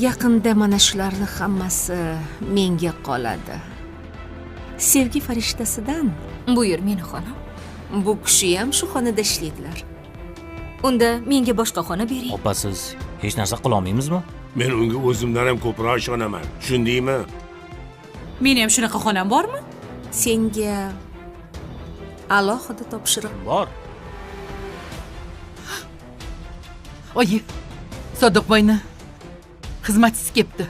Yaqinda mana shularning hammasi menga qoladi. Sevgi farishtasidan. Buyur meni xonim. Bu kishi ham shu xonada ishlaydilar. Unda menga boshqa xona bering. Opa, siz hech narsa qila olmaymizmi? Men unga o'zimdan ham ko'proq ishonaman. Tushundingmi? Meni ham shunaqa xonam bormi? Senga alohida topshiriq Bor. Oyi, Sodiqboyni xizmatchisi kelibdi.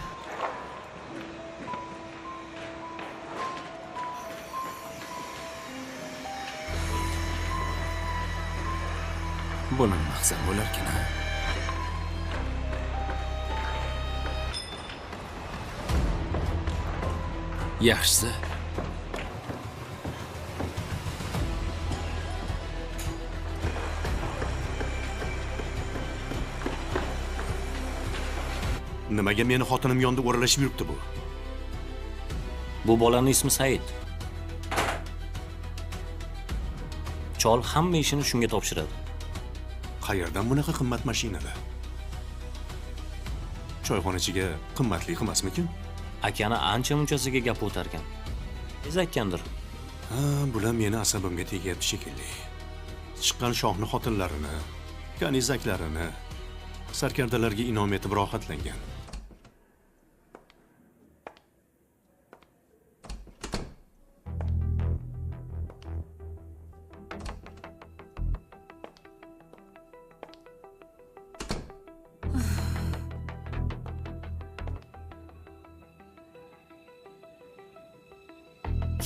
Buni maqsad bo'larkan. Yaxshisi. Nimaga meni xotinim yonida o'ralashib yuribdi bu? Bu bolaning ismi Said. Chol hamma ishini shunga topshiradi. Qayerdan bunaqa qimmat mashinada? Choyxonachiga qimmatli emasmikin? Akani ancha-munchasiga gap o'tarkan. Tez aytgandir. Ha, bular meni asabimga tegyapti shekilli. Chiqqan shohni xotinlarini, kanizaklarini sarkardalarga inom etib rohatlangan.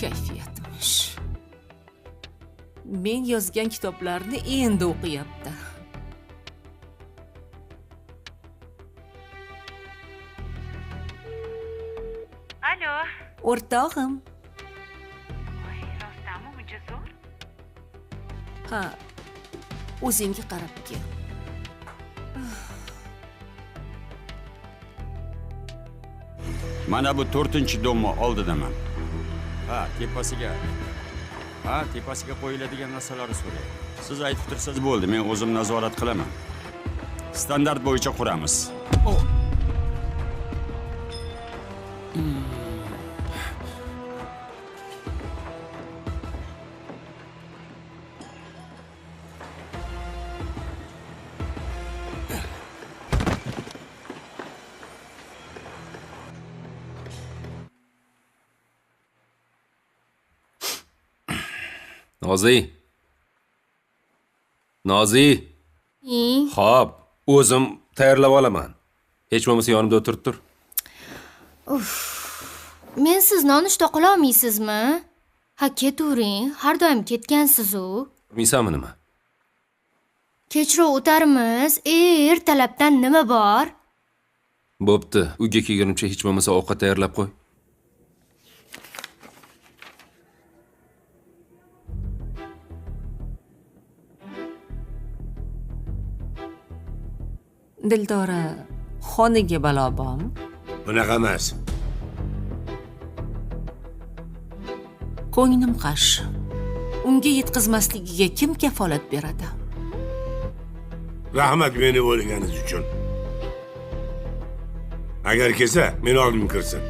kayfiyatmish. Men yozgan kitoblarni endi o'qiyapti. Alo. O'rtog'im. Voy, rostdanmi buncha zo'r? Ha, o'zingga qarab kel. Mana bu 4-domni oldidaman. Tepasiga qo'yiladigan narsalarni so'rang. Siz aytib tursangiz bo'ldi, men o'zim nazorat qilaman. Standart bo'yicha quramiz. Nozi. Xo'p, o'zim tayyorlab olaman. Hech bo'lmasa yonimda o'tirib tur. Men siz nonushta qila olmaysizmi? Ha, ketavering. Har doim ketgansiz-ku. Bilmaysanmi nima? Kechroq o'tarmiz. Ertalabdan nima bor? Bo'pti, uyga kelgunimcha hech bo'lmasa ovqat tayyorlab qo'y. Dildora, xonaga balo bormi? Bunaqa emas. Ko'nglim qarshi. Unga yetkazmasligiga kim kafolat beradi? Rahmat meni o'lganingiz uchun. Agar kelsa, meni oldim kirsin.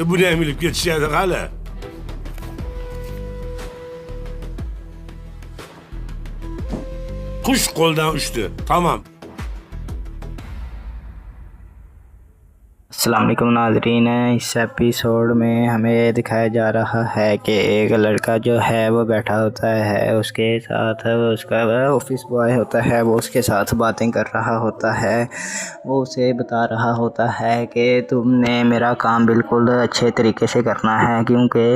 Buni ham bilib ketishadi hali. Qush qo'ldan uchdi. Tamam. अस्सलाम वालेकुम नाज़रीन, इस episode में हमें दिखाया जा रहा है कि एक लड़का जो है वो बैठा होता है, उसके साथ उसका ऑफिस बॉय होता है, वो उसके साथ बातें कर रहा होता है। वो उसे बता रहा होता है कि तुमने मेरा काम बिल्कुल अच्छे तरीके से करना है, क्योंकि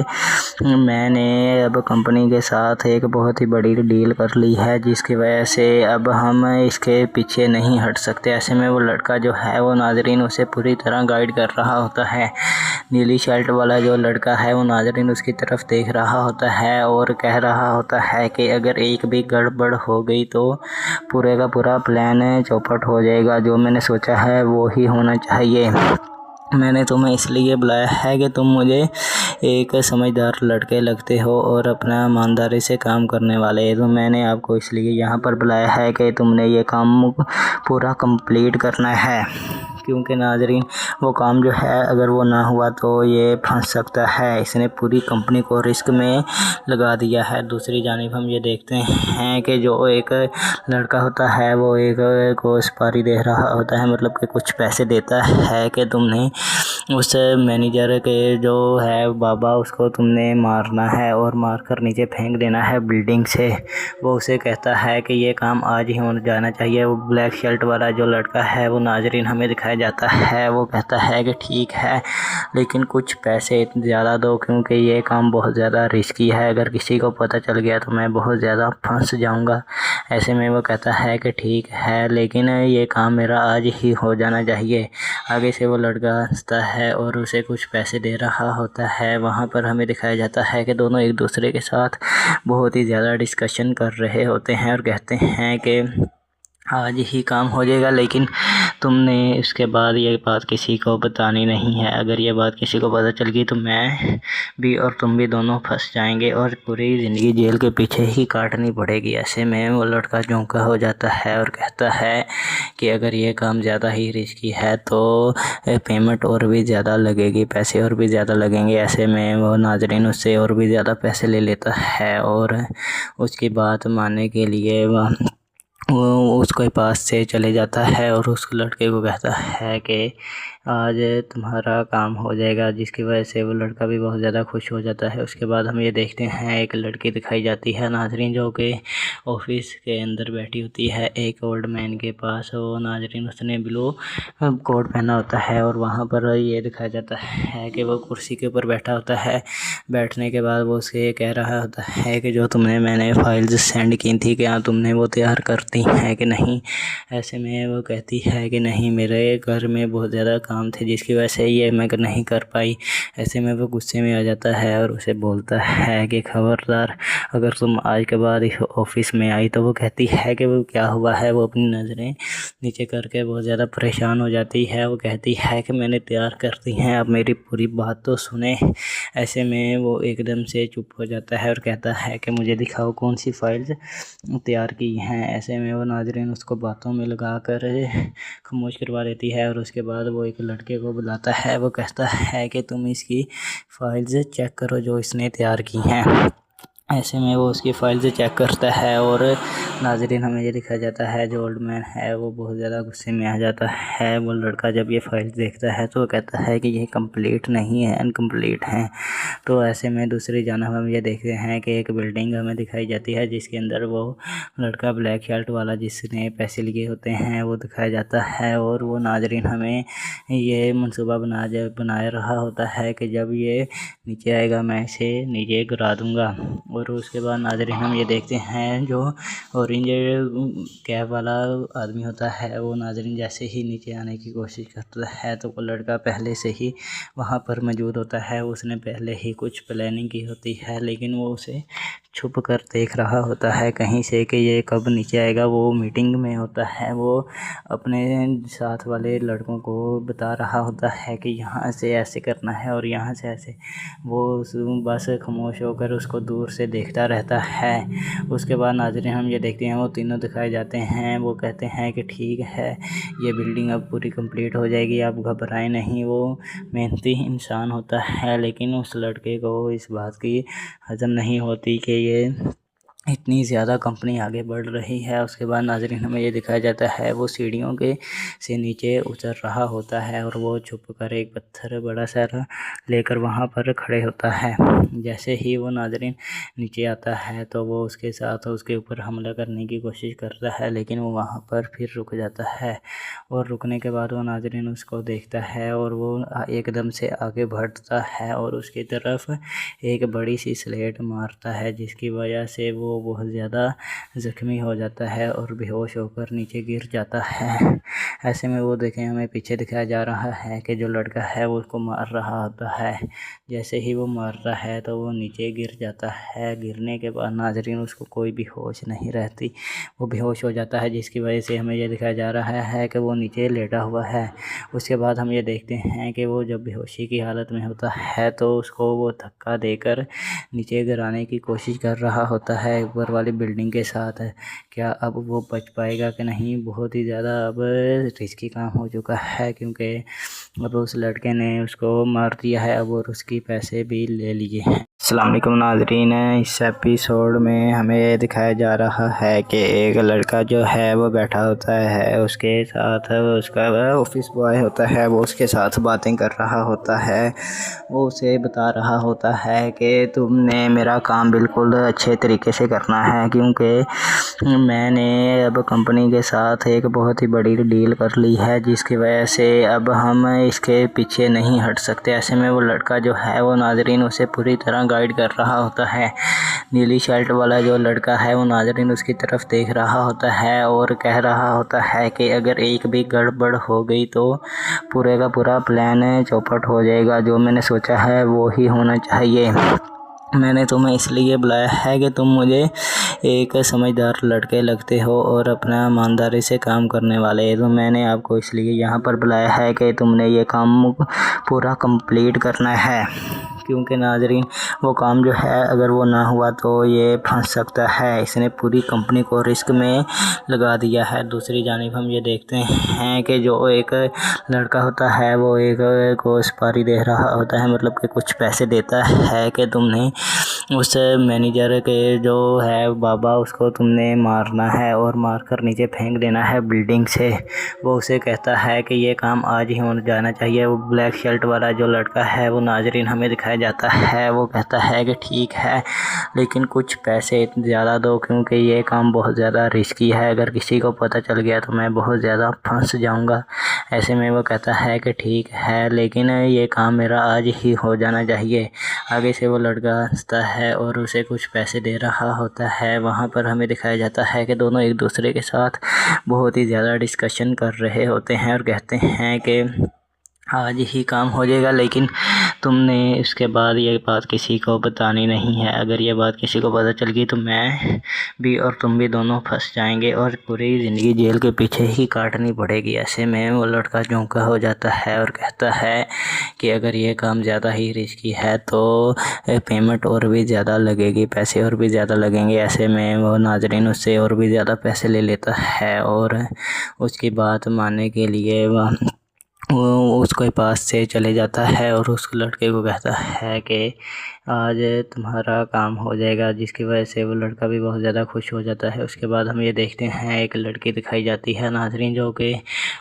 मैंने अब कंपनी के साथ एक बहुत ही बड़ी डील कर ली है, जिसकी वजह से अब हम इसके पीछे नहीं हट सकते। ऐसे में वो लड़का जो है वो नाज़रीन उसे पूरी तरह गाइड कर रहा होता है। नीली शर्ट वाला जो लड़का है वो नाज़रीन उसकी तरफ देख रहा होता है और कह रहा होता है कि अगर एक भी गड़बड़ हो गई तो पूरे का पूरा प्लान चौपट हो जाएगा। जो मैंने सोचा है वो ही होना चाहिए। मैंने तुम्हें इसलिए बुलाया है कि तुम मुझे एक समझदार लड़के लगते हो और अपना ईमानदारी से काम करने वाले। तो मैंने आपको इसलिए यहाँ पर बुलाया है कि तुमने ये काम पूरा कंप्लीट करना है, क्योंकि नाजरीन वो काम जो है अगर वो ना हुआ तो ये फंस सकता है। इसने पूरी कंपनी को रिस्क में लगा दिया है। दूसरी जानिब हम ये देखते हैं कि जो एक लड़का होता है वो एक को सुपारी दे रहा होता है, मतलब कि कुछ पैसे देता है कि तुमने उस मैनेजर के जो है बाबा उसको तुमने मारना है और मार कर नीचे फेंक देना है बिल्डिंग से। वो उसे कहता है कि ये काम आज ही हो जाना चाहिए। वो ब्लैक शर्ट वाला जो लड़का है वो नाजरीन हमें दिखाया जाता है, वो कहता है कि ठीक है लेकिन कुछ पैसे ज़्यादा दो, क्योंकि ये काम बहुत ज़्यादा रिस्की है। अगर किसी को पता चल गया तो मैं बहुत ज़्यादा फंस जाऊंगा। ऐसे में वो कहता है कि ठीक है लेकिन ये काम मेरा आज ही हो जाना चाहिए। आगे से वो लड़का हंसता है और उसे कुछ पैसे दे रहा होता है। वहाँ पर हमें दिखाया जाता है कि दोनों एक दूसरे के साथ बहुत ही ज़्यादा डिस्कशन कर रहे होते हैं और कहते हैं कि आज ही काम हो जाएगा, लेकिन तुमने इसके बाद ये बात किसी को बतानी नहीं है। अगर ये बात किसी को पता चल गई तो मैं भी और तुम भी दोनों फंस जाएंगे और पूरी ज़िंदगी जेल के पीछे ही काटनी पड़ेगी। ऐसे में वो लड़का चौंका हो जाता है और कहता है कि अगर ये काम ज़्यादा ही रिस्की है तो पेमेंट और भी ज़्यादा लगेगी, पैसे और भी ज़्यादा लगेंगे। ऐसे में वो नाजरीन उससे और भी ज़्यादा पैसे ले लेता है और उसकी बात मानने के लिए वो उसके पास से चले जाता है और उस लड़के को कहता है कि आज तुम्हारा काम हो जाएगा, जिसकी वजह से वो लड़का भी बहुत ज़्यादा खुश हो जाता है। उसके बाद हम ये देखते हैं एक लड़की दिखाई जाती है नाजरीन, जो कि ऑफिस के अंदर बैठी होती है एक ओल्ड मैन के पास। वो नाजरीन उसने ब्लू कोट पहना होता है और वहाँ पर ये दिखाया जाता है कि वो कुर्सी के ऊपर बैठा होता है। बैठने के बाद वो उससे कह रहा होता है कि जो मैंने फाइल्स सेंड की थी क्या तुमने वो तैयार करती हैं कि नहीं। ऐसे में वो कहती है कि नहीं, मेरे घर में बहुत ज़्यादा काम थे जिसकी वजह से ये मैं नहीं कर पाई। ऐसे में वो गुस्से में आ जाता है और उसे बोलता है कि खबरदार अगर तुम आज के बाद ऑफिस में आई। तो वो कहती है कि वो क्या हुआ है। वो अपनी नज़रें नीचे करके बहुत ज़्यादा परेशान हो जाती है। वो कहती है कि मैंने तैयार कर दी हैं, अब मेरी पूरी बात तो सुने। ऐसे में वो एकदम से चुप हो जाता है और कहता है कि मुझे दिखाओ कौन सी फाइल्स तैयार की हैं। ऐसे में वो नाजरीन उसको बातों में लगा कर खामोश करवा देती है और उसके बाद वो एक लड़के को बुलाता है। वो कहता है कि तुम इसकी फाइल्स चेक करो जो इसने तैयार की हैं। ऐसे में वो उसकी फाइल से चेक करता है और नाजरीन हमें ये दिखाया जाता है जो ओल्ड मैन है वो बहुत ज़्यादा गुस्से में आ जाता है। वो लड़का जब ये फाइल देखता है तो वो कहता है कि ये कंप्लीट नहीं है, इनकम्प्लीट हैं। तो ऐसे में दूसरी जानब हम ये देखते हैं कि एक बिल्डिंग हमें दिखाई जाती है जिसके अंदर वो लड़का ब्लैक शर्ट वाला जिसने पैसे लिए होते हैं वो दिखाया जाता है। और वो नाजरीन हमें ये मनसूबा बना रहा होता है कि जब ये नीचे आएगा मैं इसे नीचे गिरा दूँगा। और उसके बाद नाज़रीन हम ये देखते हैं जो ऑरेंज कैप वाला आदमी होता है वो नाज़रीन जैसे ही नीचे आने की कोशिश करता है तो वो लड़का पहले से ही वहाँ पर मौजूद होता है। उसने पहले ही कुछ प्लानिंग की होती है, लेकिन वो उसे छुप कर देख रहा होता है कहीं से कि ये कब नीचे आएगा। वो मीटिंग में होता है, वो अपने साथ वाले लड़कों को बता रहा होता है कि यहाँ से ऐसे करना है और यहाँ से ऐसे। वो बस खामोश होकर उसको दूर से देखता रहता है। उसके बाद नाज़रीन हम ये देखते हैं वो तीनों दिखाए जाते हैं। वो कहते हैं कि ठीक है ये बिल्डिंग अब पूरी कंप्लीट हो जाएगी, आप घबराएं नहीं। वो मेहनती इंसान होता है, लेकिन उस लड़के को इस बात की हजम नहीं होती कि ये इतनी ज़्यादा कंपनी आगे बढ़ रही है। उसके बाद नाज़रीन हमें ये दिखाया जाता है वो सीढ़ियों के से नीचे उतर रहा होता है और वो छुप कर एक पत्थर बड़ा सारा लेकर वहाँ पर खड़े होता है। जैसे ही वो नाज़रीन नीचे आता है तो वो उसके साथ उसके ऊपर हमला करने की कोशिश करता है, लेकिन वो वहाँ पर फिर रुक जाता है। और रुकने के बाद वो नाज़रीन उसको देखता है और वो एकदम से आगे बढ़ता है और उसकी तरफ एक बड़ी सी स्लेट मारता है, जिसकी वजह से वो वो बहुत ज़्यादा ज़ख्मी हो जाता है और बेहोश होकर नीचे गिर जाता है। ऐसे में वो देखें हमें पीछे दिखाया जा रहा है कि जो लड़का है वो उसको मार रहा होता है। जैसे ही वो मारता है तो वो नीचे गिर जाता है। गिरने के बाद नाज़रीन उसको कोई भी होश नहीं रहती, वो बेहोश हो जाता है, जिसकी वजह से हमें ये दिखाया जा रहा है कि वो नीचे लेटा हुआ है। उसके बाद हम ये देखते हैं कि वो जब बेहोशी की हालत में होता है तो उसको वो धक्का देकर नीचे गिराने की कोशिश कर रहा होता है ऊपर वाली बिल्डिंग के साथ। क्या अब वो बच पाएगा कि नहीं, बहुत ही ज़्यादा अब रिस्की काम हो चुका है, क्योंकि अब उस लड़के ने उसको मार दिया है अब और उसकी पैसे भी ले लिए हैं। अस्सलाम वालेकुम नाज़रीन, इस एपिसोड में हमें ये दिखाया जा रहा है कि एक लड़का जो है वो बैठा होता है, उसके साथ उसका ऑफिस बॉय होता है, वो उसके साथ बातें कर रहा होता है। वो उसे बता रहा होता है कि तुमने मेरा काम बिल्कुल अच्छे तरीके से करना है, क्योंकि मैंने अब कंपनी के साथ एक बहुत ही बड़ी डील कर ली है, जिसकी वजह से अब हम इसके पीछे नहीं हट सकते। ऐसे में वो लड़का जो है वो नाज़रीन उसे पूरी तरह गाइड कर रहा होता है। नीली शर्ट वाला जो लड़का है वो नाज़रीन उसकी तरफ देख रहा होता है और कह रहा होता है कि अगर एक भी गड़बड़ हो गई तो पूरे का पूरा प्लान चौपट हो जाएगा। जो मैंने सोचा है वो ही होना चाहिए। मैंने तुम्हें इसलिए बुलाया है कि तुम मुझे एक समझदार लड़के लगते हो और अपना ईमानदारी से काम करने वाले। तो मैंने आपको इसलिए यहाँ पर बुलाया है कि तुमने ये काम पूरा कंप्लीट करना है, क्योंकि नाज़रीन वो काम जो है अगर वो ना हुआ तो ये फंस सकता है। इसने पूरी कंपनी को रिस्क में लगा दिया है। दूसरी जानिब हम ये देखते हैं कि जो एक लड़का होता है वो एक को सुपारी दे रहा होता है, मतलब कि कुछ पैसे देता है कि तुमने उस मैनेजर के जो है बाबा उसको तुमने मारना है और मार कर नीचे फेंक देना है बिल्डिंग से। वो उसे कहता है कि ये काम आज ही हो जाना चाहिए। वो ब्लैक शर्ट वाला जो लड़का है वो नाज़रीन हमें दिखाया जाता है, वो कहता है कि ठीक है, लेकिन कुछ पैसे ज़्यादा दो, क्योंकि ये काम बहुत ज़्यादा रिस्की है। अगर किसी को पता चल गया तो मैं बहुत ज़्यादा फंस जाऊंगा। ऐसे में वो कहता है कि ठीक है, लेकिन ये काम मेरा आज ही हो जाना चाहिए। आगे से वो लड़का हंसता है और उसे कुछ पैसे दे रहा होता है। वहाँ पर हमें दिखाया जाता है कि दोनों एक दूसरे के साथ बहुत ही ज़्यादा डिस्कशन कर रहे होते हैं और कहते हैं कि आज ही काम हो जाएगा, लेकिन तुमने इसके बाद ये बात किसी को बतानी नहीं है। अगर ये बात किसी को पता चल गई तो मैं भी और तुम भी दोनों फंस जाएंगे और पूरी ज़िंदगी जेल के पीछे ही काटनी पड़ेगी। ऐसे में वो लड़का चौंका हो जाता है और कहता है कि अगर ये काम ज़्यादा ही रिस्की है तो पेमेंट और भी ज़्यादा लगेगी, पैसे और भी ज़्यादा लगेंगे। ऐसे में वो नाज़रीन उससे और भी ज़्यादा पैसे ले लेता है और उसकी बात मानने के लिए वो उसके पास से चले जाता है और उस लड़के को कहता है कि आज तुम्हारा काम हो जाएगा, जिसकी वजह से वो लड़का भी बहुत ज़्यादा खुश हो जाता है। उसके बाद हम ये देखते हैं एक लड़की दिखाई जाती है नाज़रीन, जो कि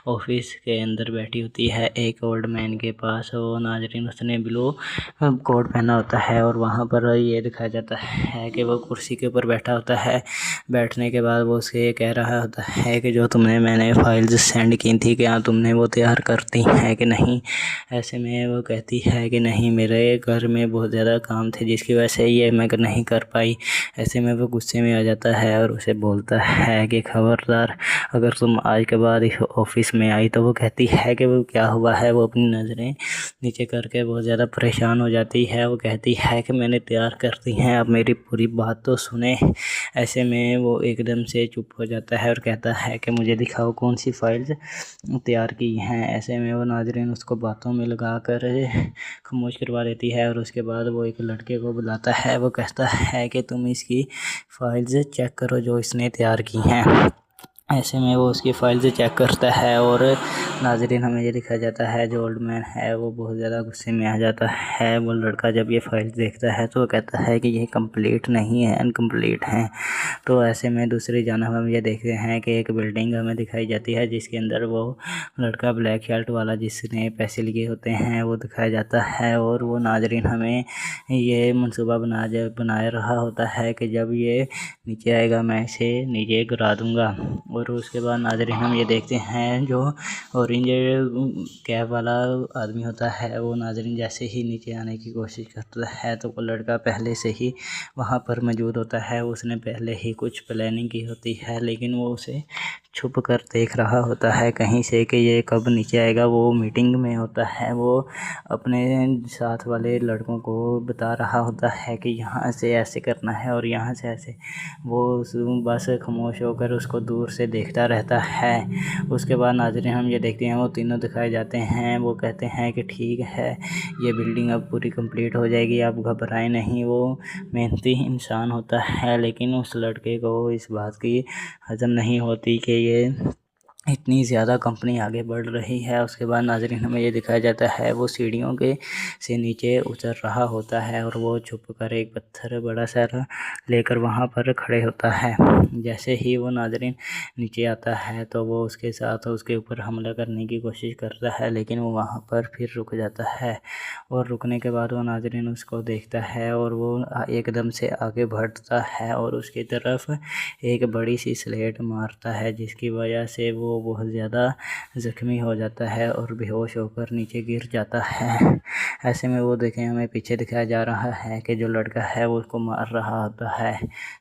ऑफिस के अंदर बैठी होती है एक ओल्ड मैन के पास। वो नाज़रीन उसने ब्लू कोट पहना होता है और वहाँ पर ये दिखाया जाता है कि वो कुर्सी के ऊपर बैठा होता है। बैठने के बाद वो उसके कह रहा होता है कि जो मैंने फाइल्स सेंड की थी क्या तुमने वो तैयार करती हैं कि नहीं। ऐसे में वो कहती है कि नहीं, मेरे घर में बहुत ज़्यादा काम थे जिसकी वजह से ये मैं नहीं कर पाई। ऐसे में वो गुस्से में आ जाता है और उसे बोलता है कि खबरदार अगर तुम आज के बाद ऑफिस में आई। तो वो कहती है कि वो क्या हुआ है। वो अपनी नज़रें नीचे करके बहुत ज़्यादा परेशान हो जाती है। वो कहती है कि मैंने तैयार कर दी हैं, अब मेरी पूरी बात तो सुने। ऐसे में वो एकदम से चुप हो जाता है और कहता है कि मुझे दिखाओ कौन सी फाइल्स तैयार की हैं। ऐसे में वो नाज़रीन उसको बातों में लगा कर खामोश करवा देती है और उसके बाद वो एक लड़के को बुलाता है। वो कहता है कि तुम इसकी फाइल्स चेक करो जो इसने तैयार की हैं। ऐसे में वो उसकी फाइल से चेक करता है और नाज़रीन हमें ये दिखाया जाता है जो ओल्ड मैन है वो बहुत ज़्यादा गुस्से में आ जाता है। वो लड़का जब ये फाइल देखता है तो वो कहता है कि ये कंप्लीट नहीं है, इनकम्प्लीट हैं। तो ऐसे में दूसरी जानब हम ये देखते हैं कि एक बिल्डिंग हमें दिखाई जाती है जिसके अंदर वो लड़का ब्लैक शर्ट वाला जिसने पैसे लिए होते हैं वो दिखाया जाता है। और वो नाज़रीन हमें ये मनसूबा बना रहा होता है कि जब ये नीचे आएगा मैं इसे नीचे गिरा दूँगा। और उसके बाद नाज़रीन हम ये देखते हैं जो ऑरेंज कैप वाला आदमी होता है वो नाज़रीन जैसे ही नीचे आने की कोशिश करता है तो वो लड़का पहले से ही वहाँ पर मौजूद होता है। उसने पहले ही कुछ प्लानिंग की होती है, लेकिन वो उसे छुप कर देख रहा होता है कहीं से कि ये कब नीचे आएगा। वो मीटिंग में होता है, वो अपने साथ वाले लड़कों को बता रहा होता है कि यहाँ से ऐसे करना है और यहाँ से ऐसे। वो बस खामोश होकर उसको दूर से देखता रहता है। उसके बाद नाज़रीन हम ये देखते हैं वो तीनों दिखाए जाते हैं। वो कहते हैं कि ठीक है, ये बिल्डिंग अब पूरी कंप्लीट हो जाएगी, आप घबराएं नहीं। वो मेहनती इंसान होता है, लेकिन उस लड़के को इस बात की हजम नहीं होती कि ये इतनी ज़्यादा कंपनी आगे बढ़ रही है। उसके बाद नाज़रीन हमें ये दिखाया जाता है वो सीढ़ियों के से नीचे उतर रहा होता है और वो छुप कर एक पत्थर बड़ा सा लेकर वहाँ पर खड़े होता है। जैसे ही वो नाज़रीन नीचे आता है तो वो उसके साथ उसके ऊपर हमला करने की कोशिश करता है, लेकिन वो वहाँ पर फिर रुक जाता है और रुकने के बाद वो नाज़रीन उसको देखता है और वो एकदम से आगे बढ़ता है और उसकी तरफ एक बड़ी सी स्लेट मारता है, जिसकी वजह से वो बहुत ज़्यादा ज़ख्मी हो जाता है और बेहोश होकर नीचे गिर जाता है। ऐसे में वो देखें हमें पीछे दिखाया जा रहा है कि जो लड़का है वो उसको मार रहा होता है।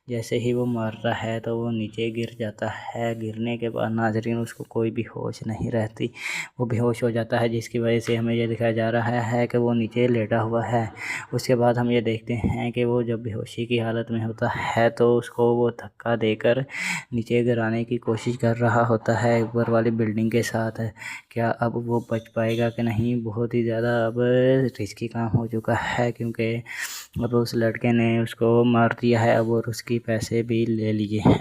जैसे ही वो मारता है तो वो नीचे गिर जाता है। गिरने के बाद नाज़रीन उसको कोई भी होश नहीं रहती, वो बेहोश हो जाता है, जिसकी वजह से हमें ये दिखाया जा रहा है कि वो नीचे लेटा हुआ है। उसके बाद हम ये देखते हैं कि वो जब बेहोशी की हालत में होता है तो उसको वो धक्का देकर नीचे गिराने की कोशिश कर रहा होता है ऊपर वाली बिल्डिंग के साथ। क्या अब वो बच पाएगा कि नहीं, बहुत ही ज़्यादा अब रिस्की काम हो चुका है, क्योंकि अब उस लड़के ने उसको मार दिया है अब और उसकी पैसे भी ले लिए हैं।